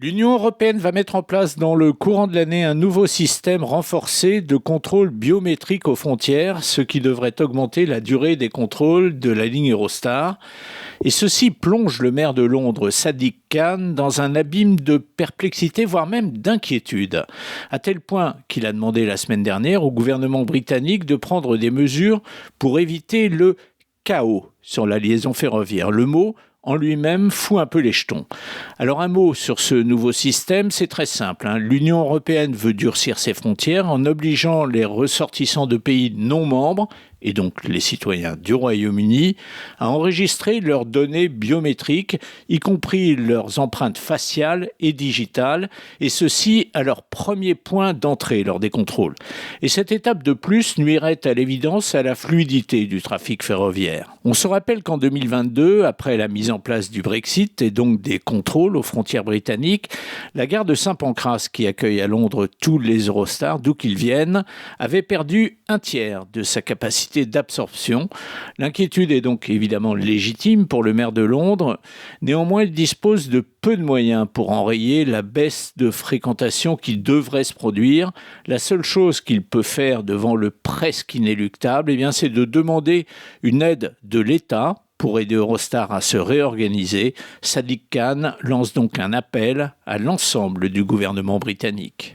L'Union européenne va mettre en place dans le courant de l'année un nouveau système renforcé de contrôle biométrique aux frontières, ce qui devrait augmenter la durée des contrôles de la ligne Eurostar. Et ceci plonge le maire de Londres, Sadiq Khan, dans un abîme de perplexité, voire même d'inquiétude, à tel point qu'il a demandé la semaine dernière au gouvernement britannique de prendre des mesures pour éviter le chaos sur la liaison ferroviaire. Le mot en lui-même fout un peu les jetons. Alors un mot sur ce nouveau système, c'est très simple. L'Union européenne veut durcir ses frontières en obligeant les ressortissants de pays non membres, et donc les citoyens du Royaume-Uni, à enregistrer leurs données biométriques, y compris leurs empreintes faciales et digitales, et ceci à leur premier point d'entrée lors des contrôles. Et cette étape de plus nuirait à l'évidence à la fluidité du trafic ferroviaire. On se rappelle qu'en 2022, après la mise en place du Brexit et donc des contrôles aux frontières britanniques, la gare de Saint-Pancras, qui accueille à Londres tous les Eurostars, d'où qu'ils viennent, avait perdu un tiers de sa capacité d'absorption. L'inquiétude est donc évidemment légitime pour le maire de Londres. Néanmoins, il dispose de peu de moyens pour enrayer la baisse de fréquentation qui devrait se produire. La seule chose qu'il peut faire devant le presque inéluctable, c'est de demander une aide de l'État pour aider Eurostar à se réorganiser. Sadiq Khan lance donc un appel à l'ensemble du gouvernement britannique.